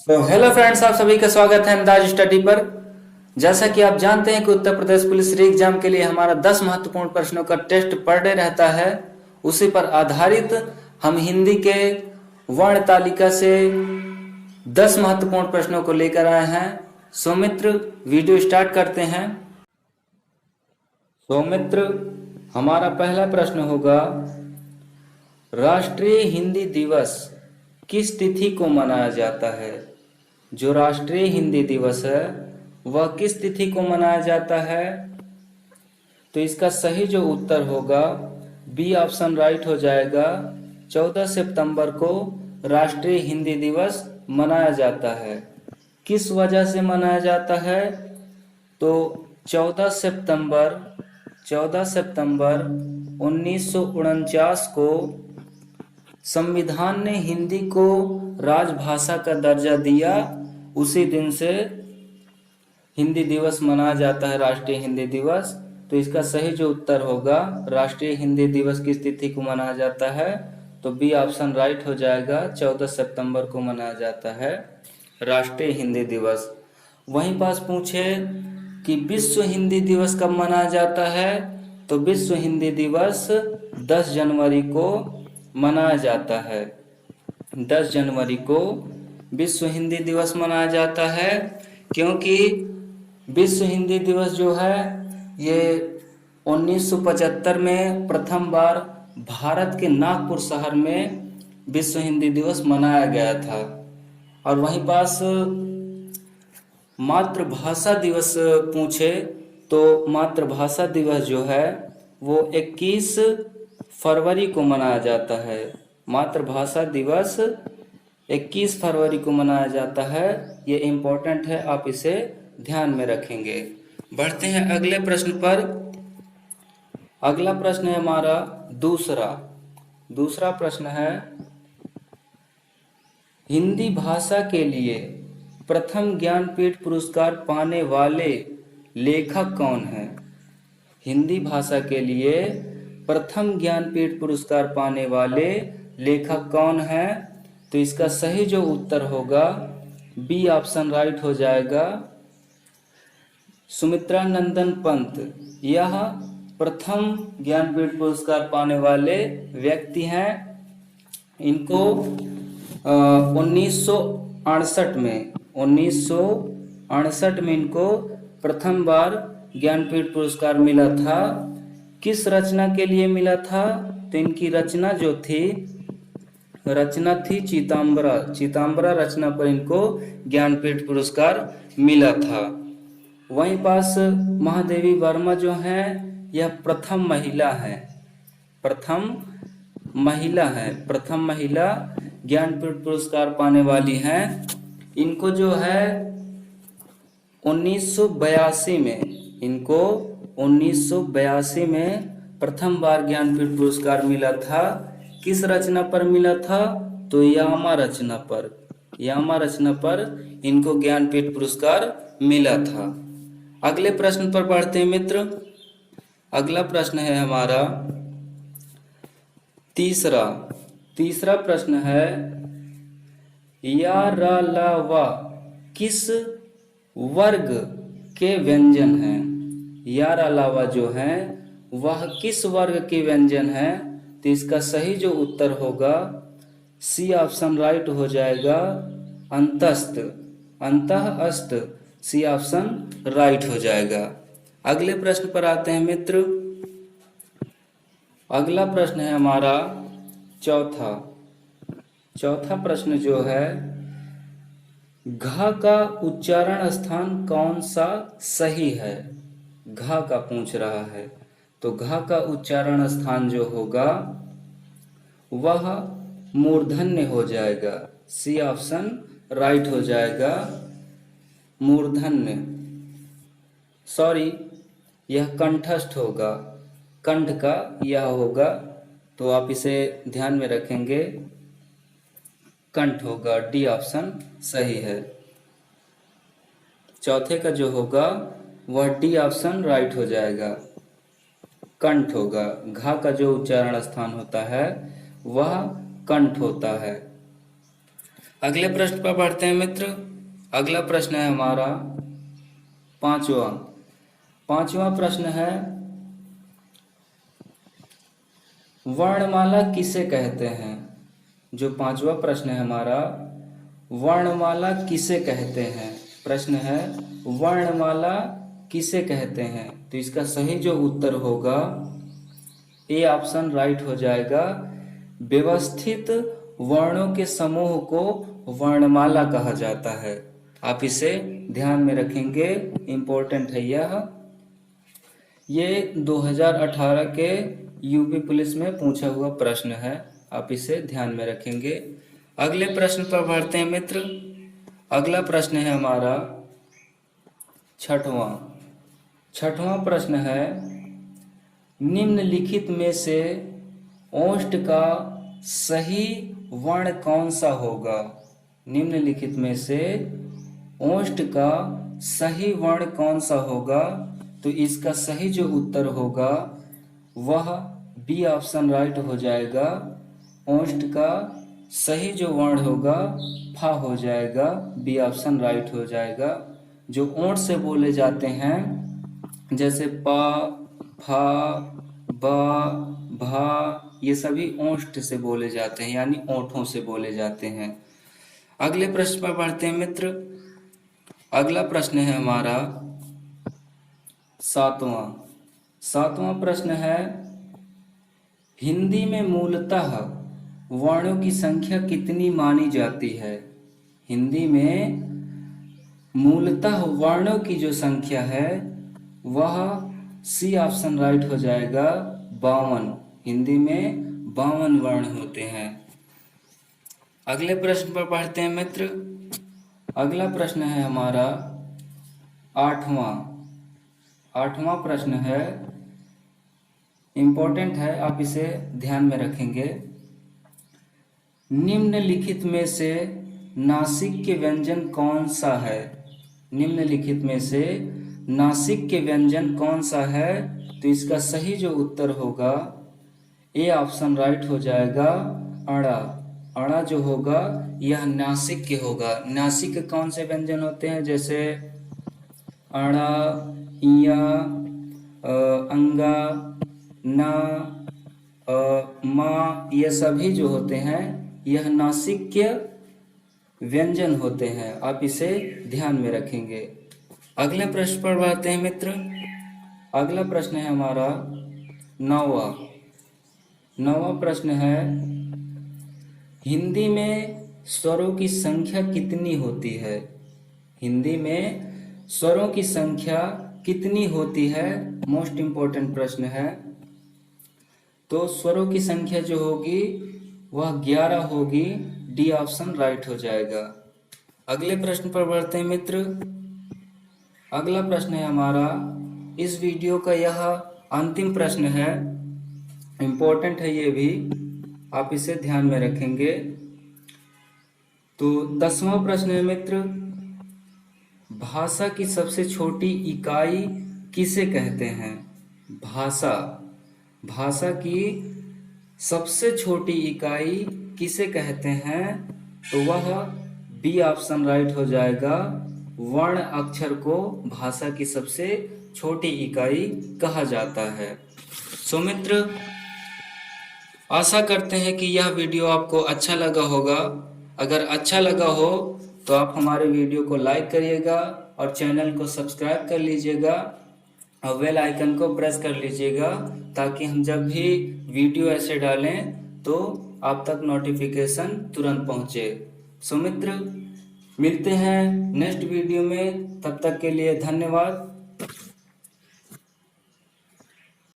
तो hello friends, आप सभी का स्वागत है अंदाज स्टडी पर। जैसा कि आप जानते हैं कि उत्तर प्रदेश पुलिस री एग्जाम के लिए हमारा 10 महत्वपूर्ण प्रश्नों का टेस्ट पर डे रहता है। उसी पर आधारित हम हिंदी के वर्ण तालिका से 10 महत्वपूर्ण प्रश्नों को लेकर आए हैं। सौमित्र, वीडियो स्टार्ट करते हैं। सौमित्र, हमारा पहला प्रश्न होगा, राष्ट्रीय हिंदी दिवस किस तिथि को मनाया जाता है? जो राष्ट्रीय हिंदी दिवस है वह किस तिथि को मनाया जाता है? तो इसका सही जो उत्तर होगा बी ऑप्शन राइट हो जाएगा। 14 सितंबर को राष्ट्रीय हिंदी दिवस मनाया जाता है। किस वजह से मनाया जाता है? तो 14 सितंबर 1949 को संविधान ने हिंदी को राजभाषा का दर्जा दिया। उसी दिन से हिंदी दिवस मनाया जाता है, राष्ट्रीय हिंदी दिवस। तो इसका सही जो उत्तर होगा, राष्ट्रीय हिंदी दिवस किस तिथि को मनाया जाता है? तो बी ऑप्शन राइट हो जाएगा। 14 सितंबर को मनाया जाता है राष्ट्रीय हिंदी दिवस। वहीं पास पूछे कि विश्व हिंदी दिवस कब मनाया जाता है? तो विश्व हिंदी दिवस 10 जनवरी को मनाया जाता है। 10 जनवरी को विश्व हिंदी दिवस मनाया जाता है, क्योंकि विश्व हिंदी दिवस जो है ये 1975 में प्रथम बार भारत के नागपुर शहर में विश्व हिंदी दिवस मनाया गया था। और वहीं पास मातृभाषा दिवस पूछे तो मातृभाषा दिवस जो है वो 21 फरवरी को मनाया जाता है। मातृभाषा दिवस 21 फरवरी को मनाया जाता है। ये इम्पोर्टेंट है, आप इसे ध्यान में रखेंगे। बढ़ते हैं अगले प्रश्न पर। अगला प्रश्न है हमारा दूसरा प्रश्न है, हिंदी भाषा के लिए प्रथम ज्ञानपीठ पुरस्कार पाने वाले लेखक कौन है? हिंदी भाषा के लिए प्रथम ज्ञानपीठ पुरस्कार पाने वाले लेखक कौन है? तो इसका सही जो उत्तर होगा बी ऑप्शन राइट हो जाएगा। सुमित्रा नंदन पंत यह प्रथम ज्ञानपीठ पुरस्कार पाने वाले व्यक्ति हैं। इनको 1968 में इनको प्रथम बार ज्ञानपीठ पुरस्कार मिला था। किस रचना के लिए मिला था? तो इनकी रचना जो थी चीताम्बरा रचना पर इनको ज्ञानपीठ पुरस्कार मिला था। वहीं पास महादेवी वर्मा जो हैं यह प्रथम महिला ज्ञानपीठ पुरस्कार पाने वाली हैं। इनको जो है 1982 में प्रथम बार ज्ञानपीठ पुरस्कार मिला था। किस रचना पर मिला था? तो यामा रचना पर इनको ज्ञानपीठ पुरस्कार मिला था। अगले प्रश्न पर बढ़ते हैं मित्र। अगला प्रश्न है हमारा तीसरा प्रश्न है, या रा ला वा किस वर्ग के व्यंजन हैं? या रा ला वा जो है वह किस वर्ग के व्यंजन है? तो इसका सही जो उत्तर होगा सी ऑप्शन राइट हो जाएगा। अंतः अस्त सी ऑप्शन राइट हो जाएगा। अगले प्रश्न पर आते हैं मित्र। अगला प्रश्न है हमारा चौथा प्रश्न जो है, घ का उच्चारण स्थान कौन सा सही है? घ का पूछ रहा है, तो घ का उच्चारण स्थान जो होगा वह मूर्धन्य हो जाएगा। सी ऑप्शन राइट हो जाएगा। मूर्धन्य, यह कंठस्थ होगा, कंठ का यह होगा, तो आप इसे ध्यान में रखेंगे। कंठ होगा, डी ऑप्शन सही है। चौथे का जो होगा वह डी ऑप्शन राइट हो जाएगा। कंठ होगा, घा का जो उच्चारण स्थान होता है वह कंठ होता है। अगले प्रश्न पर बढ़ते हैं मित्र। अगला प्रश्न है हमारा पांचवा प्रश्न है, वर्णमाला किसे कहते हैं। जो पांचवा प्रश्न है हमारा, वर्णमाला किसे कहते हैं। प्रश्न है वर्णमाला किसे कहते हैं। तो इसका सही जो उत्तर होगा ए ऑप्शन राइट हो जाएगा। व्यवस्थित वर्णों के समूह को वर्णमाला कहा जाता है। आप इसे ध्यान में रखेंगे, इंपॉर्टेंट है यह। ये 2018 के यूपी पुलिस में पूछा हुआ प्रश्न है, आप इसे ध्यान में रखेंगे। अगले प्रश्न पर बढ़ते हैं मित्र। अगला प्रश्न है हमारा छठवां प्रश्न है, निम्नलिखित में से ओष्ठ का सही वर्ण कौन सा होगा। निम्नलिखित में से ओष्ठ का सही वर्ण कौन सा होगा। तो इसका सही जो उत्तर होगा वह बी ऑप्शन राइट हो जाएगा। ओष्ठ का सही जो वर्ण होगा फा हो जाएगा, बी ऑप्शन राइट हो जाएगा। जो ओंठ से बोले जाते हैं जैसे पा, फा, बा, भा, ये सभी ओष्ठ से बोले जाते हैं, यानी ओंठों से बोले जाते हैं। अगले प्रश्न पर बढ़ते हैं मित्र। अगला प्रश्न है हमारा सातवां प्रश्न है, हिंदी में मूलतः वर्णों की संख्या कितनी मानी जाती है। हिंदी में मूलतः वर्णों की जो संख्या है वह सी ऑप्शन राइट हो जाएगा, 52। हिंदी में 52 वर्ण होते हैं। अगले प्रश्न पर पढ़ते हैं मित्र। अगला प्रश्न है हमारा आठवां प्रश्न है, इंपॉर्टेंट है, आप इसे ध्यान में रखेंगे। निम्नलिखित में से नासिक के व्यंजन कौन सा है। निम्नलिखित में से नासिक के व्यंजन कौन सा है। तो इसका सही जो उत्तर होगा ए ऑप्शन राइट हो जाएगा, अड़ा। अड़ा जो होगा यह नासिक के होगा। नासिक के कौन से व्यंजन होते हैं, जैसे अड़ा, इया, अंगा, ना, मा, ये सभी जो होते हैं यह नासिक के व्यंजन होते हैं। आप इसे ध्यान में रखेंगे। अगले प्रश्न पर बढ़ते हैं मित्र। अगला प्रश्न है हमारा नौवां प्रश्न है, हिंदी में स्वरों की संख्या कितनी होती है। हिंदी में स्वरों की संख्या कितनी होती है, मोस्ट इंपॉर्टेंट प्रश्न है। तो स्वरों की संख्या जो होगी वह 11 होगी, डी ऑप्शन राइट हो जाएगा। अगले प्रश्न पर बढ़ते हैं मित्र। अगला प्रश्न है हमारा, इस वीडियो का यह अंतिम प्रश्न है, इंपॉर्टेंट है ये भी, आप इसे ध्यान में रखेंगे। तो 10वां प्रश्न है मित्र, भाषा की सबसे छोटी इकाई किसे कहते हैं। भाषा की सबसे छोटी इकाई किसे कहते हैं। तो वह बी ऑप्शन राइट हो जाएगा, वर्ण अक्षर को भाषा की सबसे छोटी इकाई कहा जाता है। सो मित्र, आशा करते हैं कि यह वीडियो आपको अच्छा लगा होगा। अगर अच्छा लगा हो तो आप हमारे वीडियो को लाइक करिएगा और चैनल को सब्सक्राइब कर लीजिएगा और बेल आइकन को प्रेस कर लीजिएगा, ताकि हम जब भी वीडियो ऐसे डालें तो आप तक नोटिफिकेशन तुरंत पहुंचे। सो मित्र, मिलते हैं नेक्स्ट वीडियो में, तब तक के लिए धन्यवाद।